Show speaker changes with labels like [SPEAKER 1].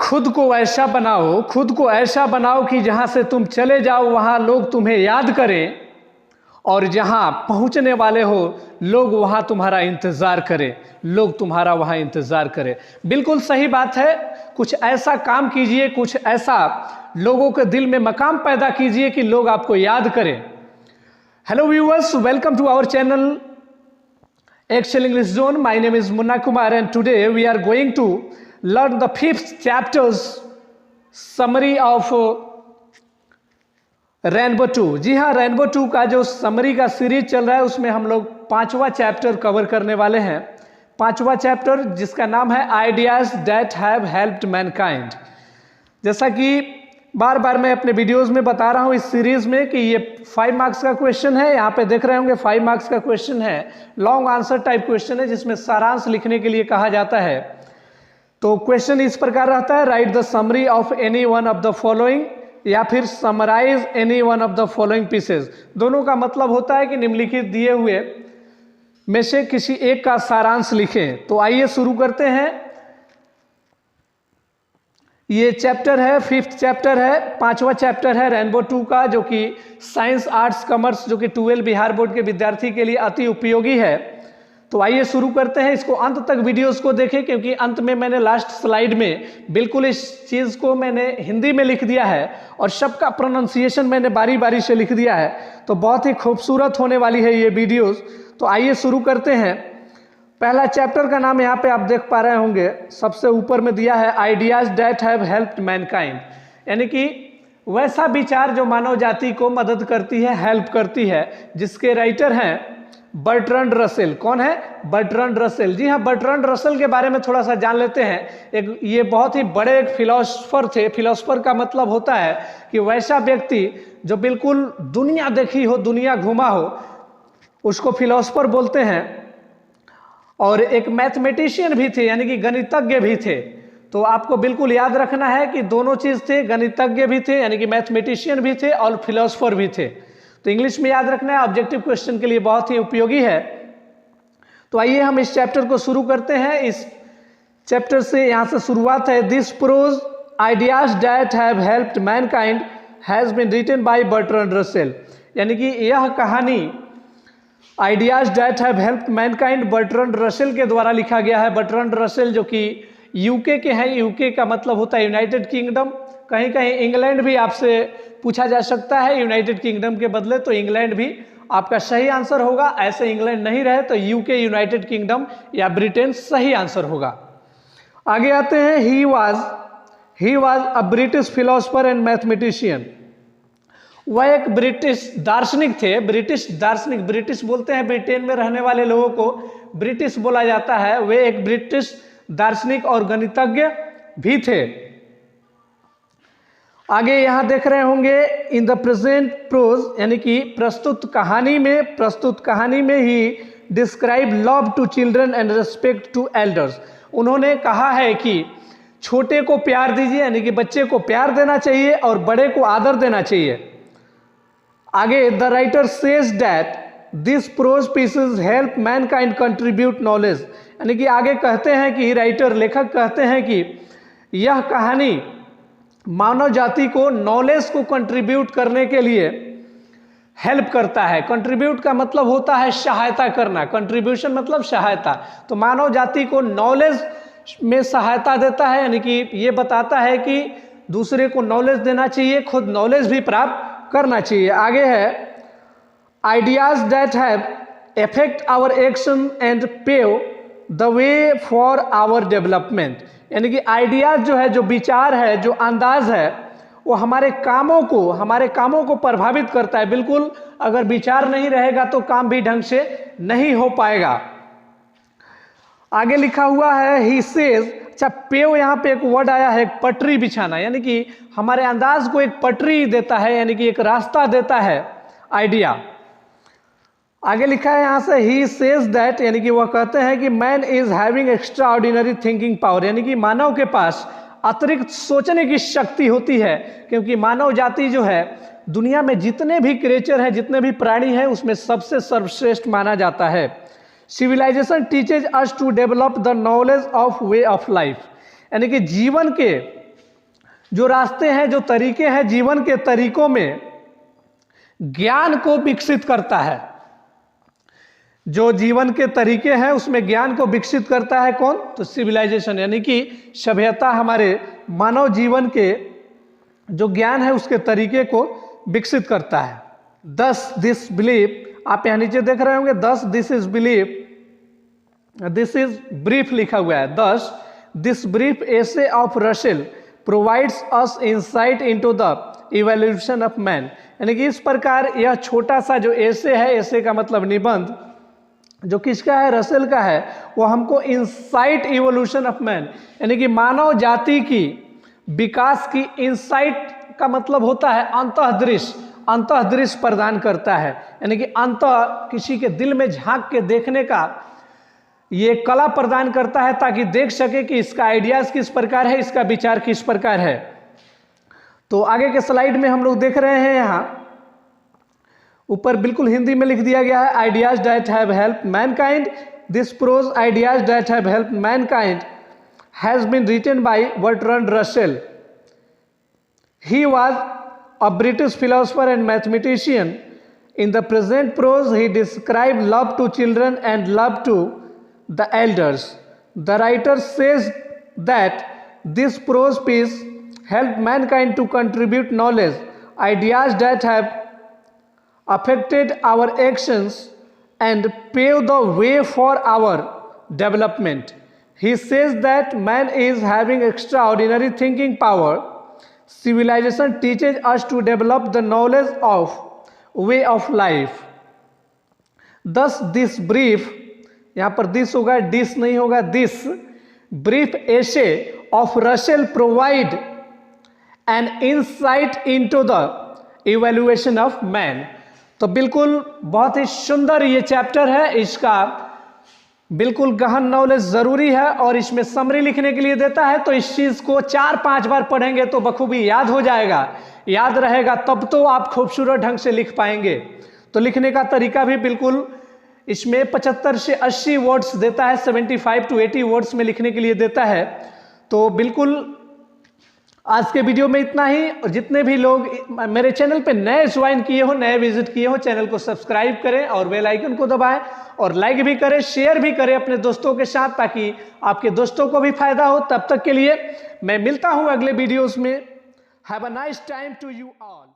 [SPEAKER 1] खुद को ऐसा बनाओ, खुद को ऐसा बनाओ कि जहां से तुम चले जाओ वहां लोग तुम्हें याद करें, और जहां पहुंचने वाले हो लोग वहां तुम्हारा इंतजार करें, लोग तुम्हारा वहां इंतजार करें। बिल्कुल सही बात है। कुछ ऐसा काम कीजिए, कुछ ऐसा लोगों के दिल में मकाम पैदा कीजिए कि लोग आपको याद करें। Hello viewers, welcome to our channel Excel English Zone. My name is Munna Kumar and today we are going to learn the 5th chapter's summary of rainbow 2। जी हाँ, रेनबो 2 का जो समरी का सीरीज चल रहा है उसमें हम लोग 5वां चैप्टर कवर करने वाले हैं। 5वां चैप्टर जिसका नाम है ideas that have helped Mankind. जैसा कि बार बार मैं अपने वीडियोस में बता रहा हूँ इस सीरीज में कि ये 5 मार्क्स का क्वेश्चन है। यहाँ पे देख रहे होंगे 5 मार्क्स का क्वेश्चन है, लॉन्ग आंसर टाइप क्वेश्चन है जिसमें सारांश लिखने के लिए कहा जाता है। तो क्वेश्चन इस प्रकार रहता है, write the summary of any one of the following, या फिर summarise any one of the following pieces. दोनों का मतलब होता है कि निम्नलिखित दिए हुए में से किसी एक का सारांश लिखें। तो आइए शुरू करते हैं। ये चैप्टर है, 5th चैप्टर है, 5वां चैप्टर है रेनबो 2 का, जो कि साइंस आर्ट्स कॉमर्स जो कि 12 बिहार बोर्ड के विद्यार्थी के लिए अति उपयोगी है। तो आइए शुरू करते हैं। इसको अंत तक वीडियोस को देखें क्योंकि अंत में मैंने लास्ट स्लाइड में बिल्कुल इस चीज़ को मैंने हिंदी में लिख दिया है और सबका प्रोनाउंसिएशन मैंने बारी बारी से लिख दिया है। तो बहुत ही खूबसूरत होने वाली है ये वीडियोस। तो आइए शुरू करते हैं। पहला चैप्टर का नाम यहाँ पे आप देख पा रहे होंगे, सबसे ऊपर में दिया है ideas that have helped Mankind, यानी कि वैसा विचार जो मानव जाति को मदद करती है, हेल्प करती है, जिसके राइटर हैं बर्ट्रैंड रसेल। कौन है? Bertrand Russell. जी हाँ, बर्ट्रैंड रसेल के बारे में थोड़ा सा जान लेते हैं। ये बहुत ही बड़े एक फिलोसफर थे। फिलोसफर का मतलब होता है कि वैसा व्यक्ति जो बिल्कुल दुनिया देखी हो, दुनिया घूमा हो, उसको फिलोसफर बोलते हैं। और एक मैथमेटिशियन भी थे, यानी कि गणितज्ञ भी थे। तो आपको बिल्कुल याद रखना है कि दोनों चीज़ थे, गणितज्ञ भी थे यानी कि मैथमेटिशियन भी थे और फिलोसफर भी थे। तो इंग्लिश में याद रखना है, ऑब्जेक्टिव क्वेश्चन के लिए बहुत ही उपयोगी है। तो आइए हम इस चैप्टर को शुरू करते हैं। इस चैप्टर से यहाँ से शुरुआत है। This prose ideas that have helped mankind has been written by Bertrand Russell, यानी कि यह कहानी ideas that have helped mankind Bertrand Russell के द्वारा लिखा गया है। बर्ट्रैंड रसेल जो कि यूके के हैं। यूके का मतलब होता है यूनाइटेड किंगडम। कहीं कहीं इंग्लैंड भी आपसे पूछा जा सकता है यूनाइटेड किंगडम के बदले, तो इंग्लैंड भी आपका सही आंसर होगा। ऐसे इंग्लैंड नहीं रहे तो यूके, यूनाइटेड किंगडम या ब्रिटेन सही आंसर होगा। आगे आते हैं। He was a British philosopher and mathematician. वह एक ब्रिटिश दार्शनिक थे। ब्रिटिश दार्शनिक, ब्रिटिश बोलते हैं ब्रिटेन में रहने वाले लोगों को ब्रिटिश बोला जाता है। वे एक ब्रिटिश दार्शनिक और गणितज्ञ भी थे। आगे यहां देख रहे होंगे इन द प्रेजेंट प्रोज, यानी कि प्रस्तुत कहानी में ही describe love to children and respect to elders. उन्होंने कहा है कि छोटे को प्यार दीजिए, यानी कि बच्चे को प्यार देना चाहिए और बड़े को आदर देना चाहिए। आगे the writer says that this prose pieces help mankind contribute knowledge, यानी कि आगे कहते हैं कि राइटर, लेखक कहते हैं कि यह कहानी मानव जाति को नॉलेज को कंट्रीब्यूट करने के लिए हेल्प करता है। कंट्रीब्यूट का मतलब होता है सहायता करना, कंट्रीब्यूशन मतलब सहायता। तो मानव जाति को नॉलेज में सहायता देता है, यानी कि ये बताता है कि दूसरे को नॉलेज देना चाहिए, खुद नॉलेज भी प्राप्त करना चाहिए। आगे है ideas that have effect our action and pave the way for our development, यानी कि आइडियाज जो है, जो विचार है, जो अंदाज है, वो हमारे कामों को प्रभावित करता है। बिल्कुल अगर विचार नहीं रहेगा तो काम भी ढंग से नहीं हो पाएगा। आगे लिखा हुआ है ही सेज, अच्छा पेव यहाँ पे एक वर्ड आया है, एक पटरी बिछाना, यानी कि हमारे अंदाज को एक पटरी देता है, यानी कि एक रास्ता देता है आइडिया। आगे लिखा है यहाँ से ही सेज दैट, यानी कि वह कहते हैं कि man is having extra ordinary thinking power, यानी कि मानव के पास अतिरिक्त सोचने की शक्ति होती है। क्योंकि मानव जाति जो है, दुनिया में जितने भी क्रिएचर हैं, जितने भी प्राणी हैं, उसमें सबसे सर्वश्रेष्ठ माना जाता है। Civilisation teaches us to develop the knowledge of way of life, यानी कि जीवन के जो रास्ते हैं, जो तरीके हैं, जीवन के तरीकों में ज्ञान को विकसित करता है। जो जीवन के तरीके हैं उसमें ज्ञान को विकसित करता है कौन? तो सिविलाइजेशन, यानी कि सभ्यता हमारे मानव जीवन के जो ज्ञान है उसके तरीके को विकसित करता है। दस दिस बिलीफ, आप यहां नीचे देख रहे होंगे, दस this is belief, this is brief लिखा हुआ है। दस this brief essay of Russell provides us insight into the evolution of man, यानी कि इस प्रकार यह छोटा सा जो एसे है, एसे का मतलब निबंध, जो किसका है? रसेल का है। वो हमको इंसाइट इवोल्यूशन ऑफ मैन, यानी कि मानव जाति की विकास की, इंसाइट का मतलब होता है अंतःदृष्टि, अंतःदृष्टि प्रदान करता है, यानी कि अंतः किसी के दिल में झांक के देखने का ये कला प्रदान करता है, ताकि देख सके कि इसका आइडियाज किस प्रकार है, इसका विचार किस प्रकार है। तो आगे के स्लाइड में हम लोग देख रहे हैं, यहाँ ऊपर बिल्कुल हिंदी में लिख दिया गया है, ideas that have helped mankind, this prose ideas that have helped mankind has been written by Bertrand Russell. He was a British philosopher and mathematician. In the present prose, he described love to children and love to the elders. The writer says that this prose piece helped mankind to contribute knowledge, ideas that have affected our actions and paved the way for our development. He says that man is having extraordinary thinking power. Civilization teaches us to develop the knowledge of way of life. Thus this brief, यहाँ पर this होगा, this नहीं होगा, this brief essay of Russell provide an insight into the evaluation of man. तो बिल्कुल बहुत ही सुंदर ये चैप्टर है, इसका बिल्कुल गहन नॉलेज जरूरी है और इसमें समरी लिखने के लिए देता है। तो इस चीज को 4-5 बार पढ़ेंगे तो बखूबी याद हो जाएगा, याद रहेगा, तब तो आप खूबसूरत ढंग से लिख पाएंगे। तो लिखने का तरीका भी बिल्कुल इसमें 75 से 80 वर्ड्स देता है, 75 to 80 वर्ड्स में लिखने के लिए देता है। तो बिल्कुल आज के वीडियो में इतना ही। और जितने भी लोग मेरे चैनल पे नए ज्वाइन किए हो, नए विजिट किए हो, चैनल को सब्सक्राइब करें और बेल आइकन को दबाएं और लाइक भी करें, शेयर भी करें अपने दोस्तों के साथ, ताकि आपके दोस्तों को भी फायदा हो। तब तक के लिए मैं मिलता हूं अगले वीडियोस में। Have a nice time to you all.